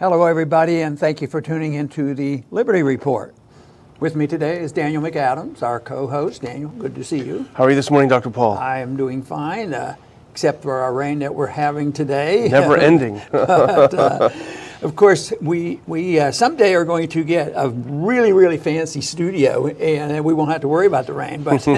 Hello, everybody, and thank you for tuning into the Liberty Report. With me today is Daniel McAdams, our co-host. Daniel, good to see you. How are you this morning, Dr. Paul? I am doing fine, except for our rain that we're having today. Never ending. But, of course, we someday are going to get a really, really fancy studio, and we won't have to worry about the rain. But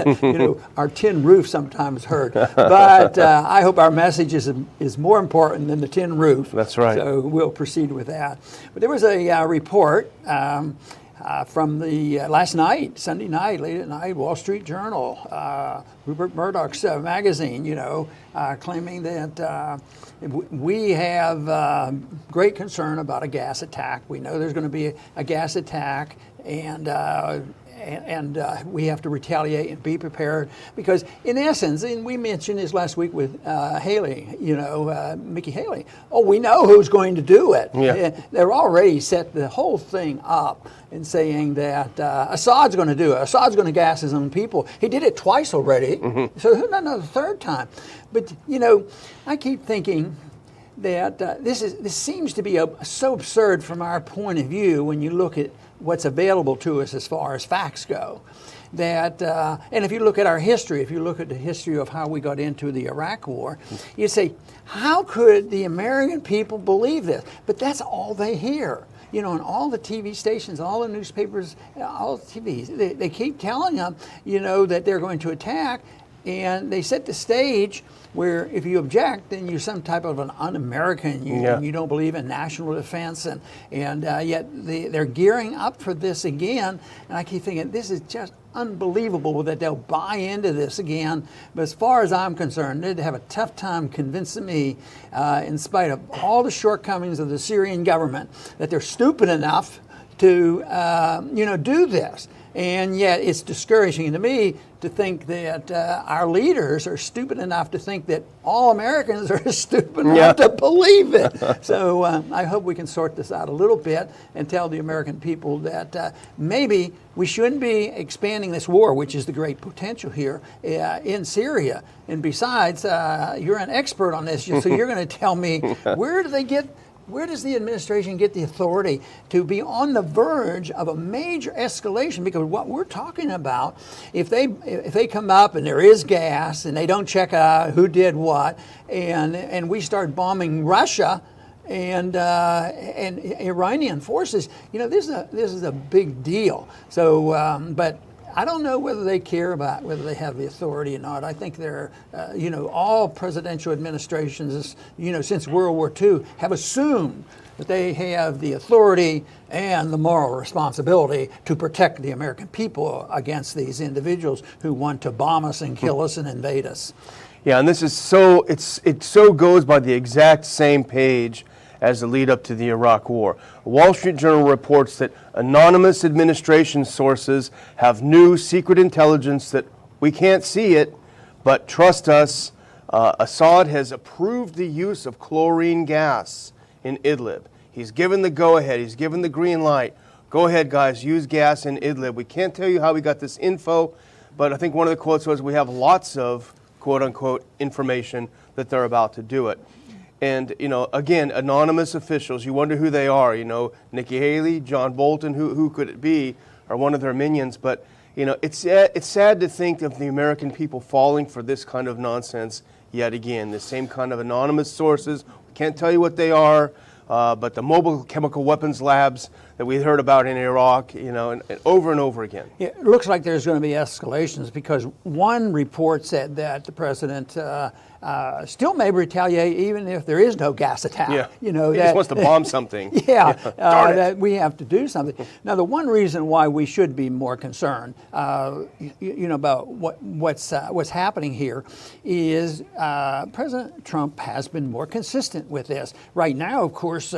our tin roof sometimes hurt. But I hope our message is more important than the tin roof. That's right. So we'll proceed with that. But there was a report from the last night, Sunday night, late at night, Wall Street Journal, Rupert Murdoch's magazine, claiming that we have great concern about a gas attack. We know there's going to be a gas attack, and we have to retaliate and be prepared because, in essence, and we mentioned this last week with Haley, Nikki Haley. Oh, we know who's going to do it. Yeah. They're already set the whole thing up in saying that Assad's going to do it. Assad's going to gas his own people. He did it twice already, so who knows the third time? But I keep thinking that this seems to be so absurd from our point of view when you look at what's available to us as far as facts go. That and if you look at our history, if you look at the history of how we got into the Iraq War, you say, how could the American people believe this? But that's all they hear. On all the TV stations, all the newspapers, all the TVs, they keep telling them, that they're going to attack, and they set the stage where if you object, then you're some type of an un-American. You don't believe in national defense, and yet they're gearing up for this again. And I keep thinking, this is just unbelievable that they'll buy into this again. But as far as I'm concerned, they'd have a tough time convincing me, in spite of all the shortcomings of the Syrian government, that they're stupid enough to, do this. And yet it's discouraging to me to think that our leaders are stupid enough to think that all Americans are stupid enough to believe it. So I hope we can sort this out a little bit and tell the American people that maybe we shouldn't be expanding this war, which is the great potential here in Syria. And besides, you're an expert on this, so you're going to tell me where does the administration get the authority to be on the verge of a major escalation? Because what we're talking about, if they come up and there is gas and they don't check out who did what, and we start bombing Russia and Iranian forces, this is a big deal. So, but I don't know whether they care about whether they have the authority or not. I think they're, all presidential administrations, since World War II have assumed that they have the authority and the moral responsibility to protect the American people against these individuals who want to bomb us and kill us and invade us. Yeah, and this is it so goes by the exact same page as the lead up to the Iraq War. Wall Street Journal reports that anonymous administration sources have new secret intelligence that we can't see it, but trust us, Assad has approved the use of chlorine gas in Idlib. He's given the go-ahead, he's given the green light. Go ahead, guys, use gas in Idlib. We can't tell you how we got this info, but I think one of the quotes was, we have lots of, quote-unquote, information that they're about to do it. And, again, anonymous officials, you wonder who they are, Nikki Haley, John Bolton, who could it be, or one of their minions. But, it's sad to think of the American people falling for this kind of nonsense yet again. The same kind of anonymous sources, we can't tell you what they are, but the mobile chemical weapons labs that we heard about in Iraq, and over again. Yeah, it looks like there's going to be escalations because one report said that the president still may retaliate even if there is no gas attack. Yeah. He just wants to bomb something. That we have to do something. Now, the one reason why we should be more concerned, about what's happening here, is President Trump has been more consistent with this. Right now, of course,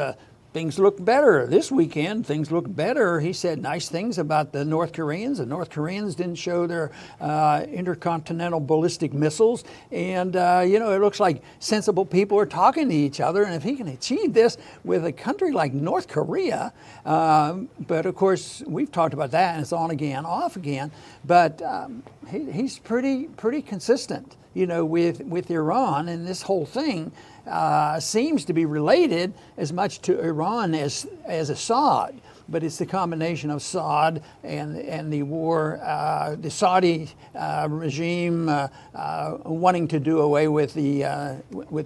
things look better. This weekend, things look better. He said nice things about the North Koreans. The North Koreans didn't show their intercontinental ballistic missiles. And, it looks like sensible people are talking to each other. And if he can achieve this with a country like North Korea, but of course, we've talked about that, and it's on again, off again. But he's pretty consistent. with Iran, and this whole thing seems to be related as much to Iran as Assad. But it's the combination of Assad and the war, the Saudi regime wanting to do away with the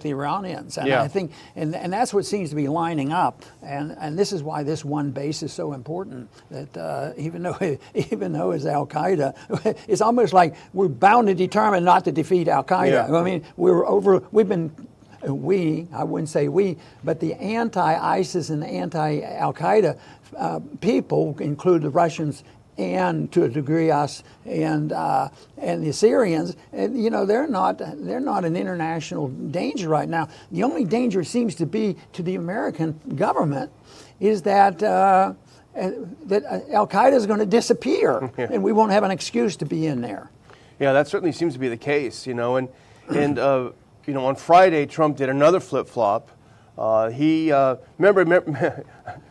Iranians, and Yeah. I think, and that's what seems to be lining up, and this is why this one base is so important. That even though it's Al Qaeda, it's almost like we're bound and determined not to defeat Al Qaeda. Yeah. I mean, I wouldn't say we, but the anti-ISIS and anti-Al Qaeda people include the Russians and to a degree us and the Syrians. And, they're not an international danger right now. The only danger seems to be to the American government is that Al Qaeda is going to disappear, and we won't have an excuse to be in there. Yeah, that certainly seems to be the case, and on Friday, Trump did another flip-flop.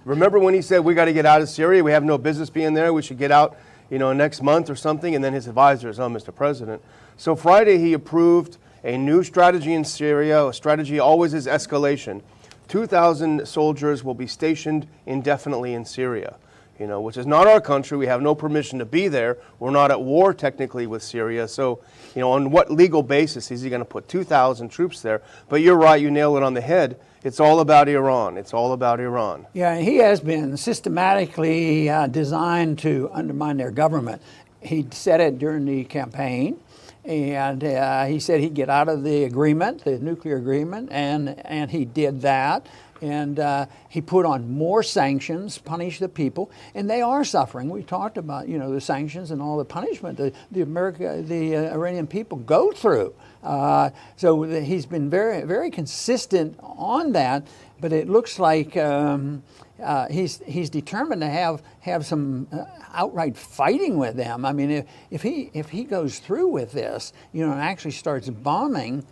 Remember when he said, we got to get out of Syria, we have no business being there, we should get out, next month or something, and then his advisors, Mr. President. So Friday he approved a new strategy in Syria. A strategy always is escalation. 2,000 soldiers will be stationed indefinitely in Syria, which is not our country. We have no permission to be there. We're not at war technically with Syria. So, on what legal basis is he going to put 2,000 troops there? But you're right, you nailed it on the head. It's all about Iran. It's all about Iran. Yeah, he has been systematically designed to undermine their government. He said it during the campaign, and he said he'd get out of the agreement, the nuclear agreement, and he did that. And he put on more sanctions, punish the people, and they are suffering. We talked about, the sanctions and all the punishment the Iranian people go through. So he's been very, very consistent on that. But it looks like he's determined to have some outright fighting with them. I mean, if he goes through with this, and actually starts bombing.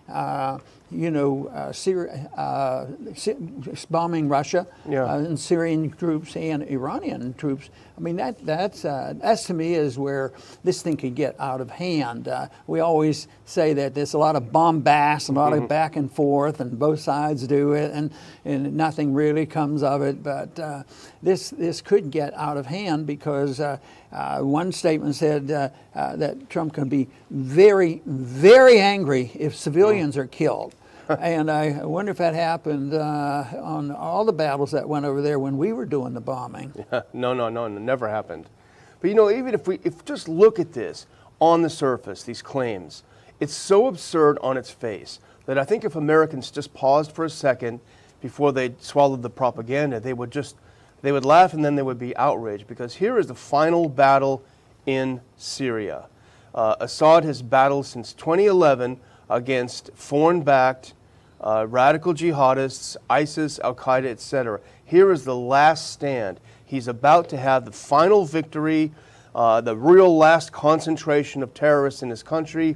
Bombing Russia and Syrian troops and Iranian troops. I mean, that's to me is where this thing could get out of hand. We always say that there's a lot of bombast, a lot of back and forth, and both sides do it, and nothing really comes of it. But this could get out of hand because one statement said that Trump can be very, very angry if civilians are killed. And I wonder if that happened on all the battles that went over there when we were doing the bombing. No, never happened. But even if just look at this on the surface, these claims, it's so absurd on its face that I think if Americans just paused for a second before they swallowed the propaganda, they would laugh and then they would be outraged, because here is the final battle in Syria. Assad has battled since 2011 against foreign-backed radical jihadists, ISIS, Al-Qaeda, etc. Here is the last stand. He's about to have the final victory, the real last concentration of terrorists in his country.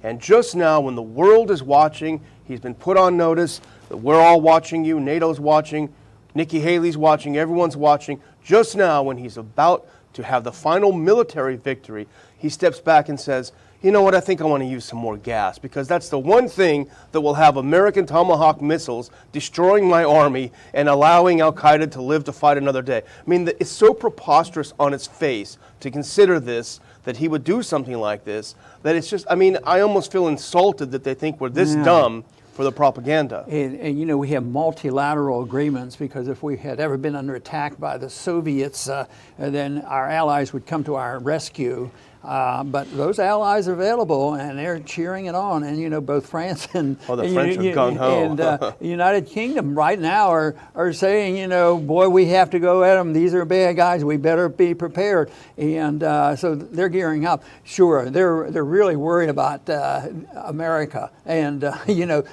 And just now, when the world is watching, he's been put on notice that we're all watching you, NATO's watching, Nikki Haley's watching, everyone's watching. Just now, when he's about to have the final military victory, he steps back and says, you know what, I think I want to use some more gas, because that's the one thing that will have American Tomahawk missiles destroying my army and allowing Al-Qaeda to live to fight another day. I mean, it's so preposterous on its face to consider this, that he would do something like this, that it's just, I almost feel insulted that they think we're this dumb for the propaganda. And we have multilateral agreements, because if we had ever been under attack by the Soviets, then our allies would come to our rescue. But those allies are available, and they're cheering it on. And both France and the French are gung-ho. and the United Kingdom right now are saying, boy, we have to go at them. These are bad guys. We better be prepared. And so they're gearing up. Sure, they're really worried about America, and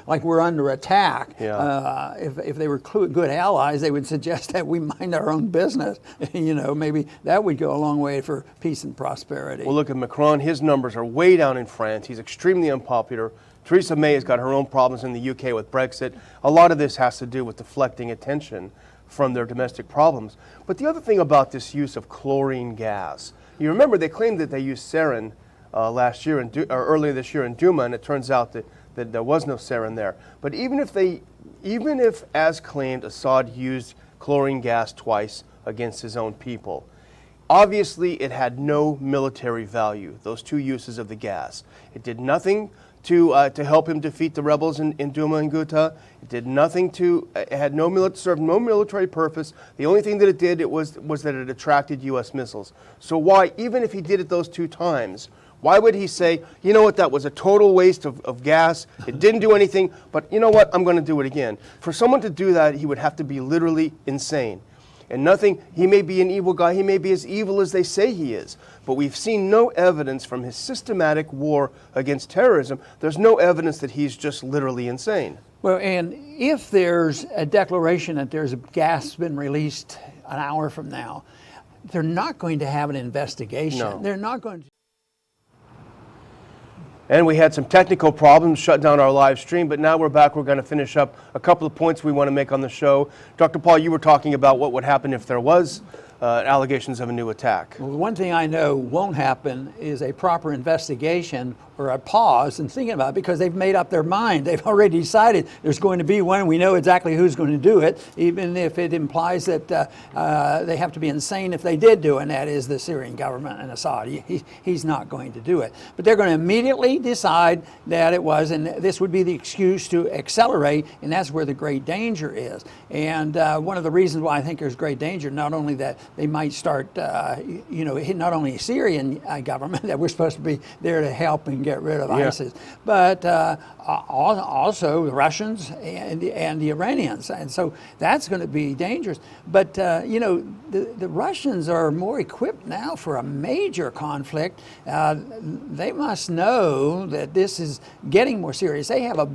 like we're under attack. Yeah. If they were good allies, they would suggest that we mind our own business. Maybe that would go a long way for peace and prosperity. Well, look at Macron. His numbers are way down in France. He's extremely unpopular. Theresa May has got her own problems in the UK with Brexit. A lot of this has to do with deflecting attention from their domestic problems. But the other thing about this use of chlorine gas, you remember they claimed that they used sarin last year, or earlier this year in Duma, and it turns out that there was no sarin there. But even if, as claimed, Assad used chlorine gas twice against his own people, obviously it had no military value, those two uses of the gas. It did nothing to help him defeat the rebels in Duma and Ghouta. It did nothing it had served no military purpose. The only thing that it did was that it attracted U.S. missiles. So why, even if he did it those two times, why would he say, you know what, that was a total waste of gas, it didn't do anything, but you know what, I'm going to do it again. For someone to do that, he would have to be literally insane. And he may be an evil guy, he may be as evil as they say he is, but we've seen no evidence from his systematic war against terrorism. There's no evidence that he's just literally insane. Well, and if there's a declaration that there's a gas been released an hour from now, they're not going to have an investigation. No. They're not going to. And we had some technical problems, shut down our live stream, but now we're back. We're going to finish up a couple of points we want to make on the show. Dr. Paul, you were talking about what would happen if there was allegations of a new attack. Well, one thing I know won't happen is a proper investigation or a pause and thinking about it, because they've made up their mind. They've already decided there's going to be one. We know exactly who's going to do it, even if it implies that they have to be insane if they did do it, and that is the Syrian government and Assad. He's not going to do it. But they're going to immediately decide that it was, and this would be the excuse to accelerate, and that's where the great danger is. And one of the reasons why I think there's great danger, not only that they might start, hit not only Syrian government, that we're supposed to be there to help and get rid of ISIS, but also the Russians and the Iranians, and so that's going to be dangerous. But the Russians are more equipped now for a major conflict. They must know that this is getting more serious. They have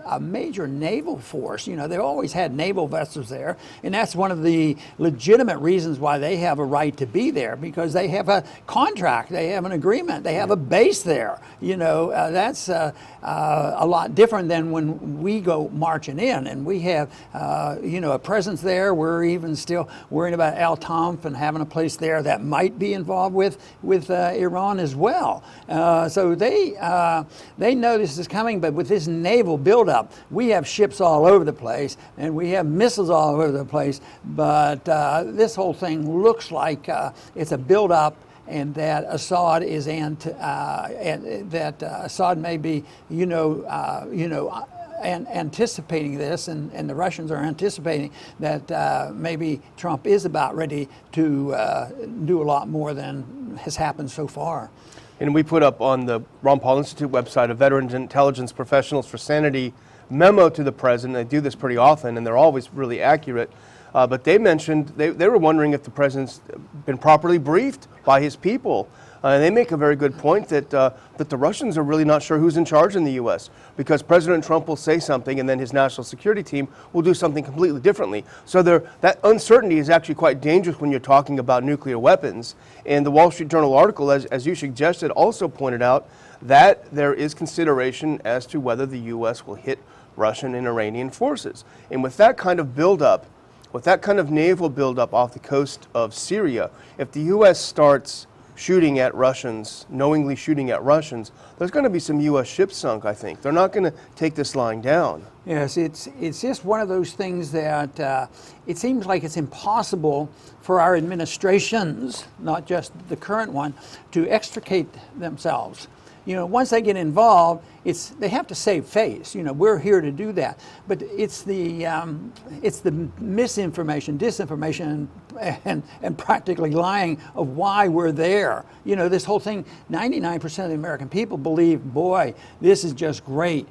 a major naval force. They've always had naval vessels there, and that's one of the legitimate reasons why they have a right to be there, because they have a contract, they have an agreement, they have a base there. That's a lot different than when we go marching in, and we have a presence there. We're even still worrying about Al Tanf and having a place there that might be involved with Iran as well. So they know this is coming, but with this naval buildup, we have ships all over the place and we have missiles all over the place. But this whole thing looks like it's a buildup, and that Assad is and that Assad may be anticipating this, and the Russians are anticipating that maybe Trump is about ready to do a lot more than has happened so far. And we put up on the Ron Paul Institute website a Veterans Intelligence Professionals for Sanity memo to the president. They do this pretty often, and they're always really accurate. But they mentioned, they were wondering if the president's been properly briefed by his people. They make a very good point that the Russians are really not sure who's in charge in the U.S. because President Trump will say something and then his national security team will do something completely differently. So that uncertainty is actually quite dangerous when you're talking about nuclear weapons. And the Wall Street Journal article, as you suggested, also pointed out that there is consideration as to whether the U.S. will hit Russian and Iranian forces. And with that kind of buildup, with that kind of naval buildup off the coast of Syria, if the U.S. starts shooting at Russians, knowingly shooting at Russians, there's going to be some U.S. ships sunk, I think. They're not going to take this lying down. Yes, it's just one of those things that it seems like it's impossible for our administrations, not just the current one, to extricate themselves. Once they get involved, they have to save face. We're here to do that. But it's the misinformation, disinformation, and practically lying of why we're there. This whole thing. 99% of the American people believe, boy, this is just great.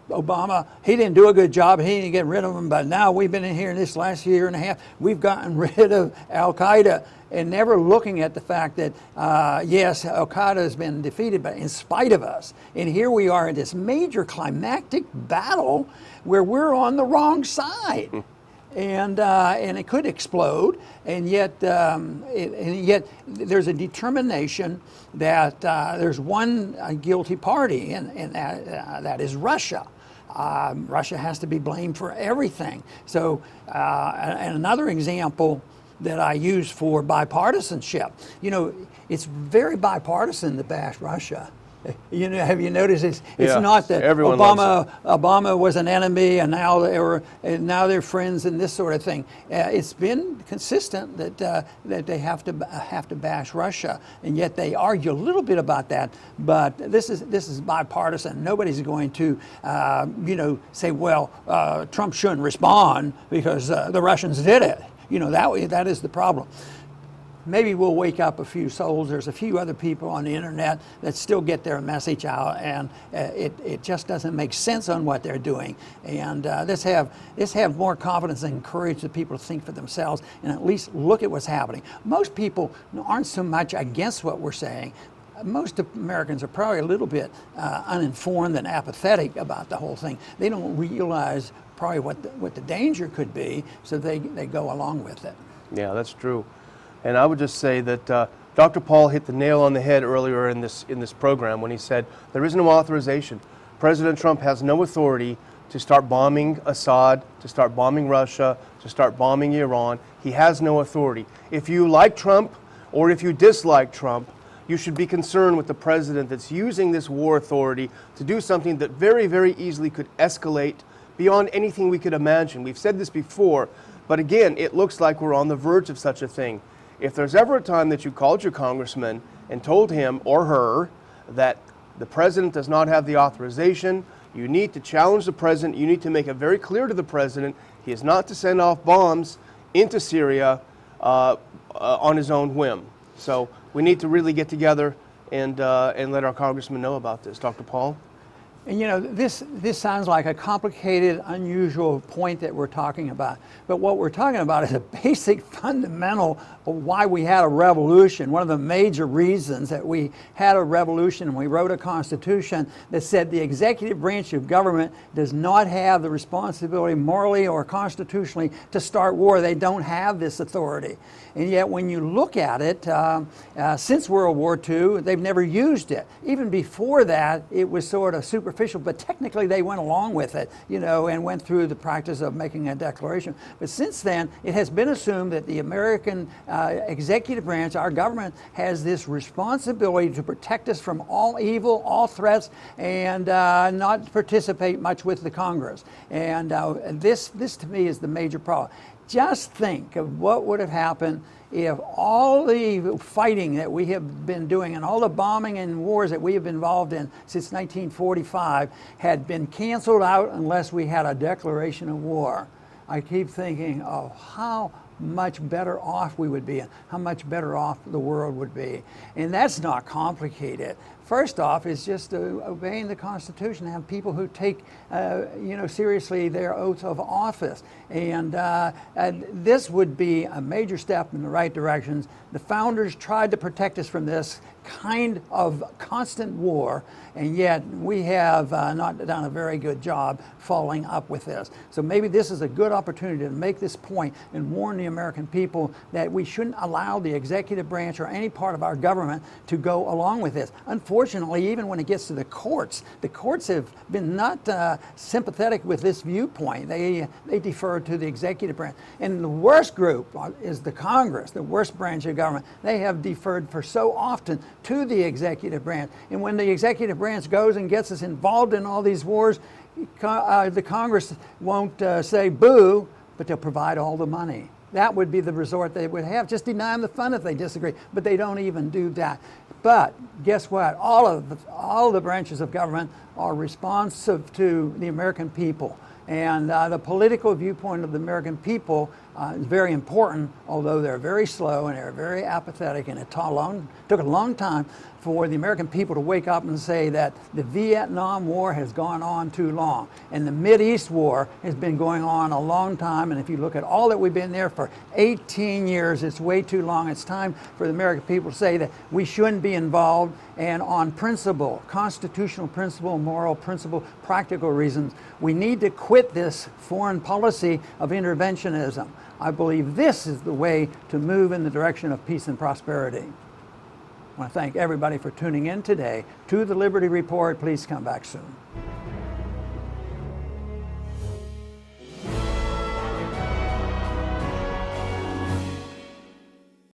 Obama, he didn't do a good job. He didn't get rid of them. But now we've been in here in this last year and a half. We've gotten rid of Al Qaeda. And never looking at the fact that, yes, Al Qaeda has been defeated, but in spite of us. And here we are in this major climactic battle where we're on the wrong side. And it could explode, and yet there's a determination that there's one guilty party, and that is Russia. Russia has to be blamed for everything. So, and another example that I use for bipartisanship. You know, it's very bipartisan to bash Russia. You know, have you noticed it's Yeah, not that everyone loves Obama was an enemy and now they're friends and this sort of thing. It's been consistent that they have to bash Russia, and yet they argue a little bit about that. But this is bipartisan. Nobody's going to say, well, Trump shouldn't respond because the Russians did it. You know, that is the problem. Maybe we'll wake up a few souls. There's a few other people on the internet that still get their message out, and it just doesn't make sense on what they're doing. And let's have more confidence and encourage the people to think for themselves and at least look at what's happening. Most people aren't so much against what we're saying. Most Americans are probably a little bit uninformed and apathetic about the whole thing. They don't realize probably what the danger could be, so they go along with it. Yeah, that's true. And I would just say that Dr. Paul hit the nail on the head earlier in this program when he said there is no authorization. President Trump has no authority to start bombing Assad, to start bombing Russia, to start bombing Iran. He has no authority. If you like Trump or if you dislike Trump, you should be concerned with the president that's using this war authority to do something that very, very easily could escalate beyond anything we could imagine. We've said this before, but again, it looks like we're on the verge of such a thing. If there's ever a time that you called your congressman and told him or her that the president does not have the authorization, you need to challenge the president. You need to make it very clear to the president he is not to send off bombs into Syria on his own whim. So we need to really get together and let our congressman know about this. Dr. Paul? And you know, this sounds like a complicated, unusual point that we're talking about. But what we're talking about is a basic fundamental of why we had a revolution. One of the major reasons that we had a revolution and we wrote a constitution that said the executive branch of government does not have the responsibility morally or constitutionally to start war. They don't have this authority. And yet when you look at it, since World War II, they've never used it. Even before that, it was sort of superficial, but technically they went along with it, you know, and went through the practice of making a declaration. But since then, it has been assumed that the American executive branch, our government, has this responsibility to protect us from all evil, all threats, and not participate much with the Congress. And this to me is the major problem. Just think of what would have happened if all the fighting that we have been doing and all the bombing and wars that we have been involved in since 1945 had been canceled out unless we had a declaration of war. I keep thinking of how much better off we would be and how much better off the world would be. And that's not complicated. First off, is just obeying the Constitution, have people who take seriously their oath of office. And this would be a major step in the right directions. The founders tried to protect us from this kind of constant war, and yet we have not done a very good job following up with this. So maybe this is a good opportunity to make this point and warn the American people that we shouldn't allow the executive branch or any part of our government to go along with this. Unfortunately, even when it gets to the courts have been not sympathetic with this viewpoint. They defer to the executive branch. And the worst group is the Congress, the worst branch of government. They have deferred for so often to the executive branch. And when the executive branch goes and gets us involved in all these wars, the Congress won't say boo, but they'll provide all the money. That would be the resort they would have. Just deny them the fun if they disagree, but they don't even do that. But guess what? All the branches of government are responsive to the American people. And the political viewpoint of the American people is very important, although they're very slow and they're very apathetic, and it took a long time for the American people to wake up and say that the Vietnam War has gone on too long, and the Mideast War has been going on a long time, and if you look at all that we've been there for 18 years, it's way too long. It's time for the American people to say that we shouldn't be involved, and on principle, constitutional principle, moral principle, practical reasons, we need to quit this foreign policy of interventionism. I believe this is the way to move in the direction of peace and prosperity. I want to thank everybody for tuning in today to the Liberty Report. Please come back soon.